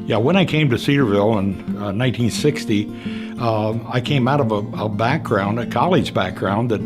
Yeah, when I came to Cedarville in 1960, I came out of a background, a college background, that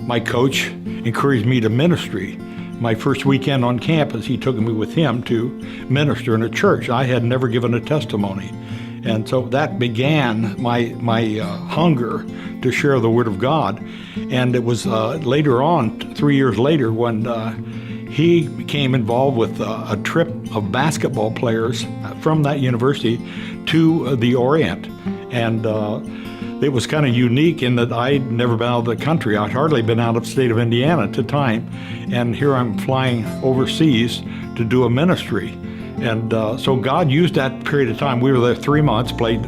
my coach encouraged me to ministry. My first weekend on campus, he took me with him to minister in a church. I had never given a testimony. And so that began my hunger to share the Word of God. And it was later on, 3 years later, when he became involved with a trip of basketball players from that university to the Orient. And it was kind of unique in that I'd never been out of the country. I'd hardly been out of the state of Indiana at the time. And here I'm flying overseas to do a ministry. And so God used that period of time. We were there 3 months, played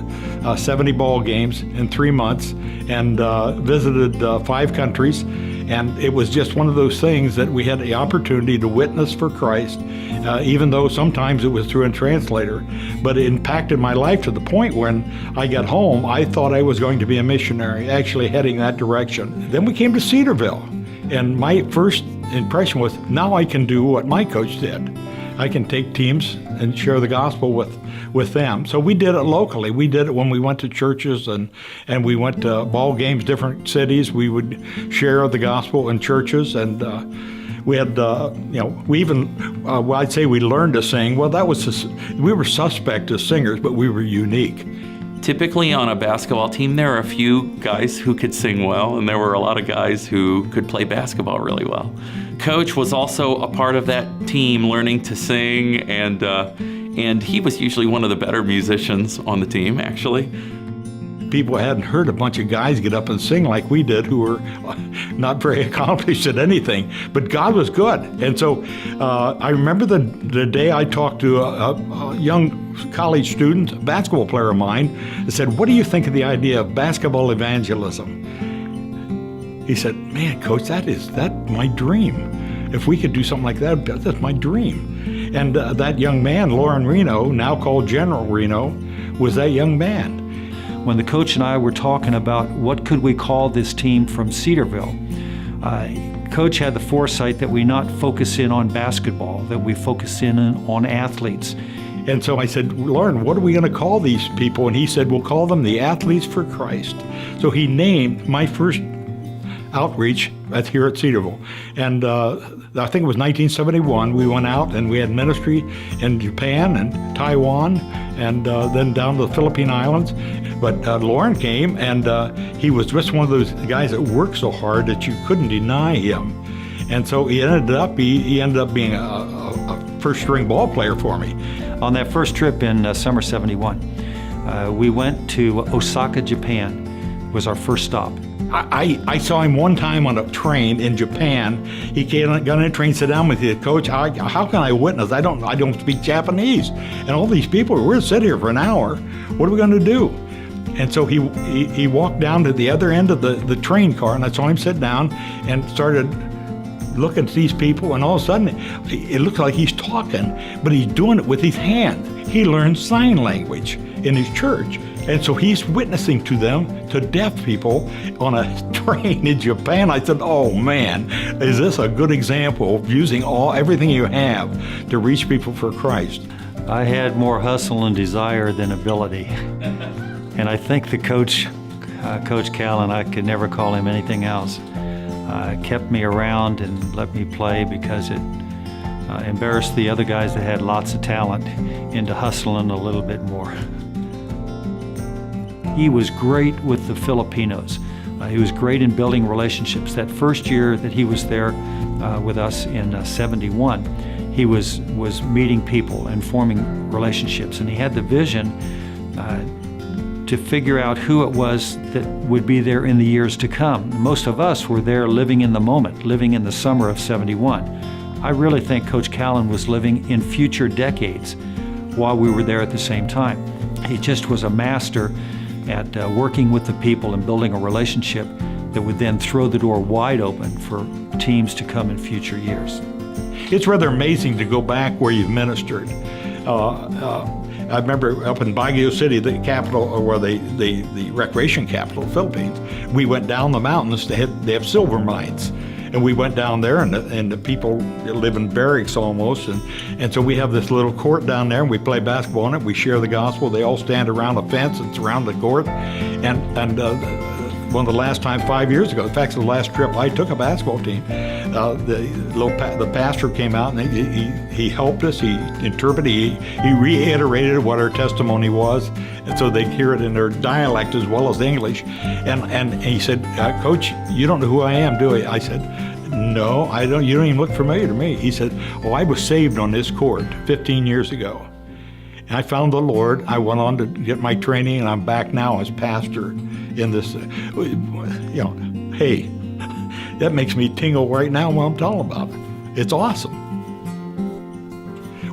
70 ball games in 3 months, and visited 5 countries. And it was just one of those things that we had the opportunity to witness for Christ, even though sometimes it was through a translator. But it impacted my life to the point when I got home, I thought I was going to be a missionary, actually heading that direction. Then we came to Cedarville, and my first impression was, now I can do what my coach did. I can take teams and share the gospel with them. So we did it locally. We did it when we went to churches and we went to ball games, different cities. We would share the gospel in churches, and we had, we even, well, I'd say we learned to sing. Well, we were suspect as singers, but we were unique. Typically on a basketball team, there are a few guys who could sing well, and there were a lot of guys who could play basketball really well. Coach was also a part of that team, learning to sing, and he was usually one of the better musicians on the team, actually. People hadn't heard a bunch of guys get up and sing like we did, who were not very accomplished at anything, but God was good. And so I remember the day I talked to a young college student, a basketball player of mine, and said, "What do you think of the idea of basketball evangelism?" He said, "Man, Coach, that's my dream. If we could do something like that, that's my dream." And that young man, Lauren Reno, now called General Reno, was that young man. When the coach and I were talking about what could we call this team from Cedarville, Coach had the foresight that we not focus in on basketball, that we focus in on athletes. And so I said, "Lauren, what are we going to call these people?" And he said, "We'll call them the Athletes for Christ." So he named my first outreach here at Cedarville. And I think it was 1971, we went out and we had ministry in Japan and Taiwan, and then down to the Philippine Islands. But Lauren came, and he was just one of those guys that worked so hard that you couldn't deny him. And so he ended up being a first-string ball player for me. On that first trip in summer '71, we went to Osaka, Japan. Was our first stop. I saw him one time on a train in Japan. He got on a train, sit down with you, "Coach, how can I witness? I don't speak Japanese, and all these people, we're sitting here for an hour. What are we going to do?" And so he walked down to the other end of the train car, and I saw him sit down and started looking at these people, and all of a sudden it looks like he's talking, but he's doing it with his hands. He learned sign language in his church. And so he's witnessing to them, to deaf people, on a train in Japan. I said, "Oh man, is this a good example of using everything you have to reach people for Christ?" I had more hustle and desire than ability. And I think the Coach Callan, I could never call him anything else, kept me around and let me play because it embarrassed the other guys that had lots of talent into hustling a little bit more. He was great with the Filipinos. He was great in building relationships. That first year that he was there with us in '71, he was meeting people and forming relationships, and he had the vision to figure out who it was that would be there in the years to come. Most of us were there living in the moment, living in the summer of '71. I really think Coach Callan was living in future decades while we were there at the same time. He just was a master at working with the people and building a relationship that would then throw the door wide open for teams to come in future years. It's rather amazing to go back where you've ministered. I remember up in Baguio City, the capital, or the recreation capital of the Philippines, we went down the mountains. They have silver mines. And we went down there, and the people live in barracks almost, and so we have this little court down there, and we play basketball in it. We share the gospel. They all stand around a fence and surround the court. And one of the last time, 5 years ago, in fact, the last trip I took a basketball team, the pastor came out and he helped us. He interpreted. He reiterated what our testimony was, and so they hear it in their dialect as well as English. And he said, "Coach, you don't know who I am, do you?" I said, "No, I don't. You don't even look familiar to me." He said, "Well, I was saved on this court 15 years ago. And I found the Lord. I went on to get my training, and I'm back now as pastor in this. Hey, that makes me tingle right now when I'm talking about it. It's awesome."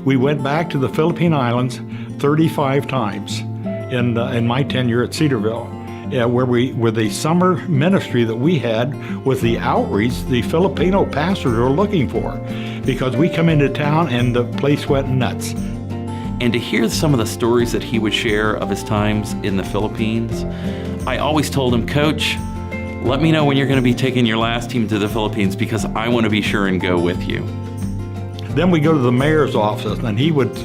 We went back to the Philippine Islands 35 times in my tenure at Cedarville, where the summer ministry that we had was the outreach the Filipino pastors were looking for, because we come into town and the place went nuts. And to hear some of the stories that he would share of his times in the Philippines, I always told him, "Coach, let me know when you're going to be taking your last team to the Philippines, because I want to be sure and go with you." Then we go to the mayor's office, and he would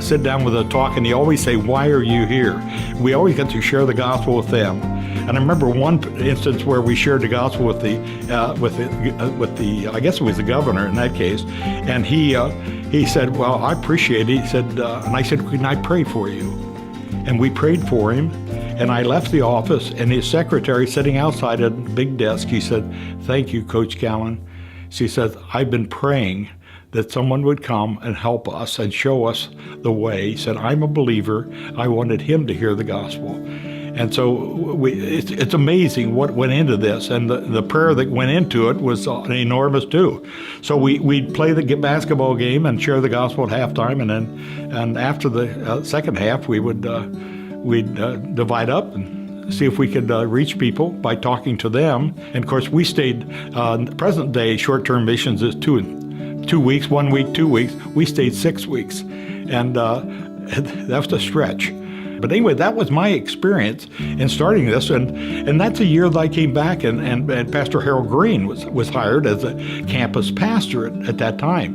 sit down with a talk, and he always say, "Why are you here?" We always get to share the gospel with them. And I remember one instance where we shared the gospel with the I guess it was the governor in that case, and he said, "Well, I appreciate it." He said, and I said, "Can I pray for you?" And we prayed for him. And I left the office, and his secretary sitting outside at a big desk, he said, "Thank you, Coach Callan." She said, "I've been praying that someone would come and help us and show us the way." He said, "I'm a believer. I wanted him to hear the gospel." And so it's amazing what went into this, and the prayer that went into it was enormous too. So we'd play the basketball game and share the gospel at halftime, and after the second half, we'd divide up and see if we could reach people by talking to them. And of course, we stayed. Present day short-term missions is 2 weeks, 1 week, 2 weeks. We stayed 6 weeks, and that was a stretch. But anyway, that was my experience in starting this, and that's a year that I came back, and Pastor Harold Green was hired as a campus pastor at that time.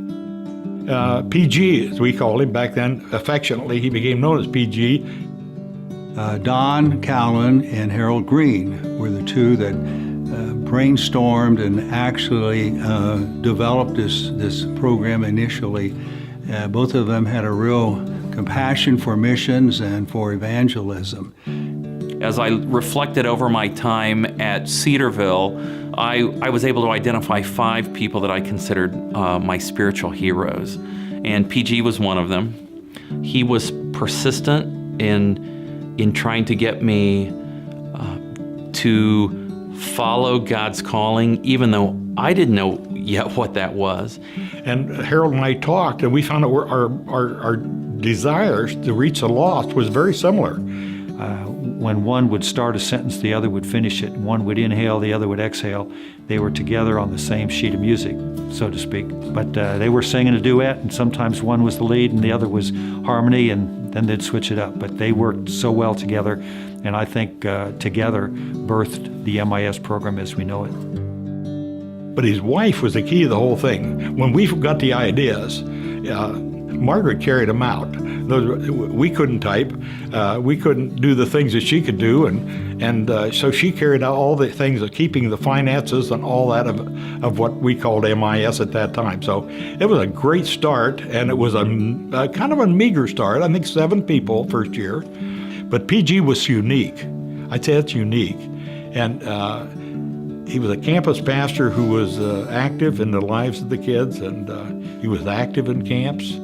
PG, as we called him back then, affectionately, he became known as PG. Don Callan and Harold Green were the two that brainstormed and actually developed this program initially. Both of them had a real compassion for missions and for evangelism. As I reflected over my time at Cedarville, I was able to identify 5 people that I considered my spiritual heroes, and PG was one of them. He was persistent in trying to get me to follow God's calling, even though I didn't know yet what that was. And Harold and I talked, and we found out our desires to reach the lost was very similar. When one would start a sentence, the other would finish it. One would inhale, the other would exhale. They were together on the same sheet of music, so to speak. But they were singing a duet, and sometimes one was the lead and the other was harmony, and then they'd switch it up. But they worked so well together, and I think together birthed the MIS program as we know it. But his wife was the key to the whole thing. When we got the ideas, Margaret carried them out. We couldn't type. We couldn't do the things that she could do, and so she carried out all the things of keeping the finances and all that of what we called MIS at that time. So it was a great start, and it was a kind of a meager start. I think 7 people first year, but PG was unique. I'd say it's unique, and he was a campus pastor who was active in the lives of the kids, and he was active in camps.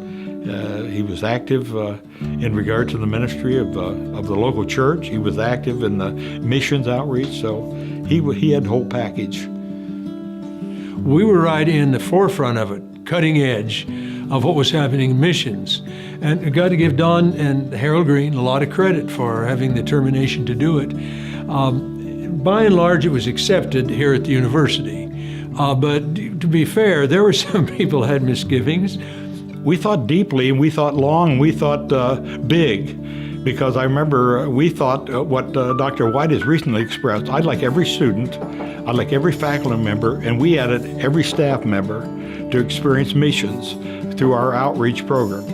He was active in regard to the ministry of the local church. He was active in the missions outreach, so he had the whole package. We were right in the forefront of it, cutting edge of what was happening in missions. And I got to give Don and Harold Green a lot of credit for having the determination to do it. By and large, it was accepted here at the university. But to be fair, there were some people who had misgivings. We thought deeply, and we thought long, and we thought big, because I remember we thought what Dr. White has recently expressed. I'd like every student, I'd like every faculty member, and we added every staff member to experience missions through our outreach program.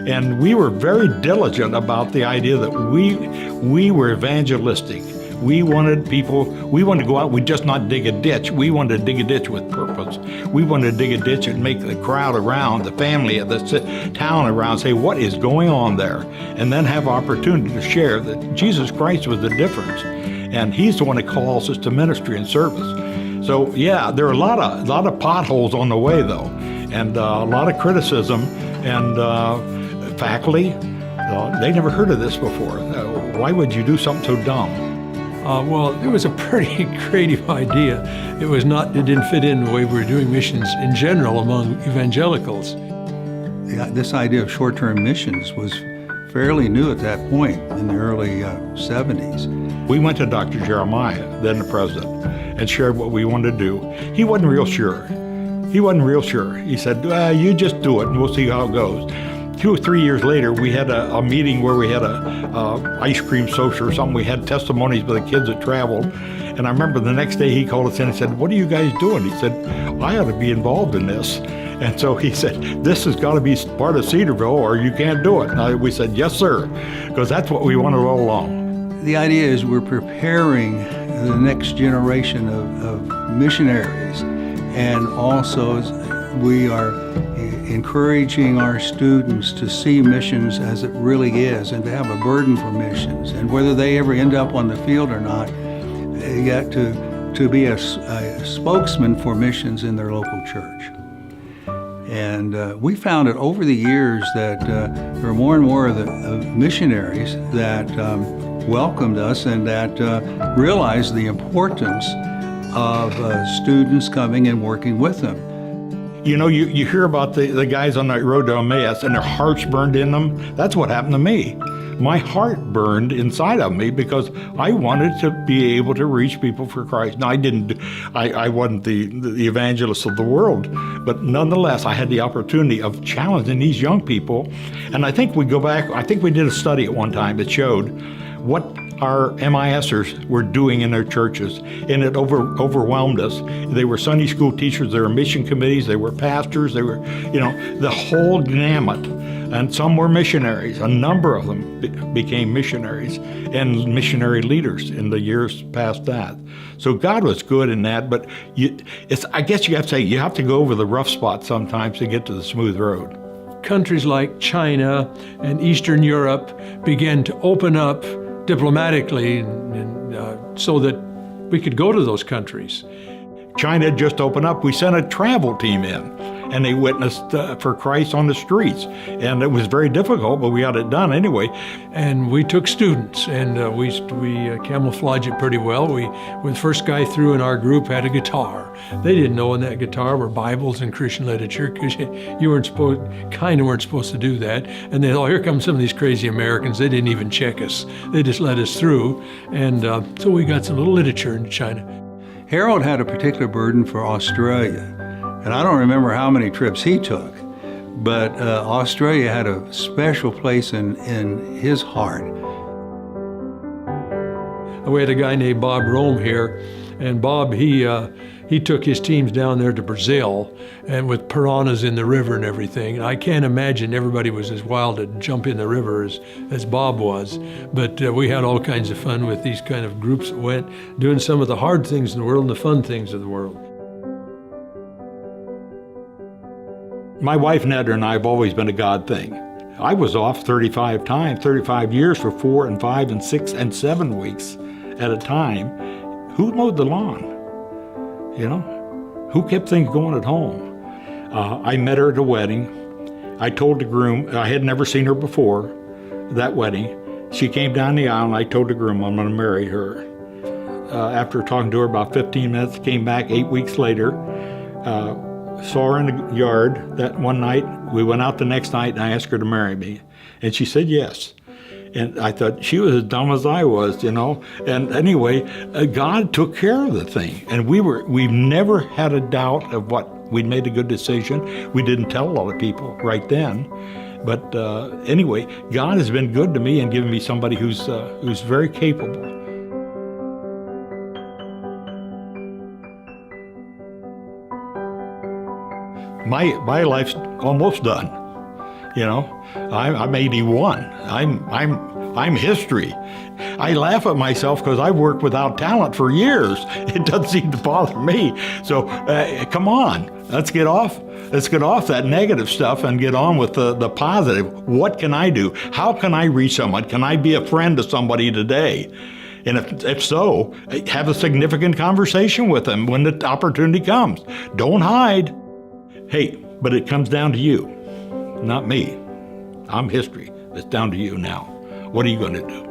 And we were very diligent about the idea that we were evangelistic. We wanted to go out, we just not dig a ditch. We wanted to dig a ditch with purpose. We wanted to dig a ditch and make the crowd around, the family, the town around say, what is going on there? And then have opportunity to share that Jesus Christ was the difference. And he's the one that calls us to ministry and service. So yeah, there are a lot of potholes on the way though, and a lot of criticism, and faculty, they never heard of this before. Why would you do something so dumb? Well, it was a pretty creative idea. It didn't fit in the way we were doing missions in general among evangelicals. This idea of short-term missions was fairly new at that point in the early 70s. We went to Dr. Jeremiah, then the president, and shared what we wanted to do. He wasn't real sure. He said, you just do it and we'll see how it goes. 2 or 3 years later, we had a meeting where we had a ice cream social or something. We had testimonies by the kids that traveled. And I remember the next day he called us in and said, what are you guys doing? He said, I ought to be involved in this. And so he said, this has got to be part of Cedarville or you can't do it. And we said, yes, sir, because that's what we wanted all along. The idea is we're preparing the next generation of missionaries, and also we are encouraging our students to see missions as it really is and to have a burden for missions. And whether they ever end up on the field or not, they got to be a spokesman for missions in their local church. And we found that over the years that there were more and more of the missionaries that welcomed us and that realized the importance of students coming and working with them. You know, you hear about the guys on that road to Emmaus and their hearts burned in them. That's what happened to me. My heart burned inside of me because I wanted to be able to reach people for Christ. Now, I wasn't the evangelist of the world, but nonetheless, I had the opportunity of challenging these young people. And I think we did a study at one time that showed what our MISers were doing in their churches, and it overwhelmed us. They were Sunday school teachers, they were mission committees, they were pastors, they were, the whole gamut. And some were missionaries. A number of them became missionaries and missionary leaders in the years past that. So God was good in that, but I guess you have to say, you have to go over the rough spots sometimes to get to the smooth road. Countries like China and Eastern Europe began to open up diplomatically so that we could go to those countries. China had just opened up. We sent a travel team in, and they witnessed for Christ on the streets. And it was very difficult, but we got it done anyway. And we took students, and we camouflaged it pretty well. The first guy through in our group had a guitar. They didn't know in that guitar were Bibles and Christian literature, because you weren't supposed to do that. And they thought, here come some of these crazy Americans. They didn't even check us. They just let us through. And so we got some little literature in China. Harold had a particular burden for Australia, and I don't remember how many trips he took, but Australia had a special place in his heart. We had a guy named Bob Rome here, and Bob, he took his teams down there to Brazil, and with piranhas in the river and everything. And I can't imagine everybody was as wild to jump in the river as Bob was. But we had all kinds of fun with these kind of groups that went, doing some of the hard things in the world and the fun things of the world. My wife Netta and I have always been a God thing. I was off 35 years for 4 and 5 and 6 and 7 weeks at a time. Who mowed the lawn? Who kept things going at home? I met her at a wedding. I told the groom, I had never seen her before that wedding. She came down the aisle and I told the groom I'm going to marry her. After talking to her about 15 minutes, came back 8 weeks later, saw her in the yard that one night. We went out the next night and I asked her to marry me. And she said yes. And I thought she was as dumb as I was, And anyway, God took care of the thing. And we've never had a doubt of what we'd made a good decision. We didn't tell a lot of people right then. But anyway, God has been good to me and given me somebody who's very capable. My life's almost done. You know, I'm 81. I'm history. I laugh at myself because I've worked without talent for years. It doesn't seem to bother me. So come on, let's get off that negative stuff and get on with the positive. What can I do? How can I reach someone? Can I be a friend to somebody today? And if so, have a significant conversation with them when the opportunity comes. Don't hide. Hey, but it comes down to you, not me. I'm history. It's down to you now. What are you going to do?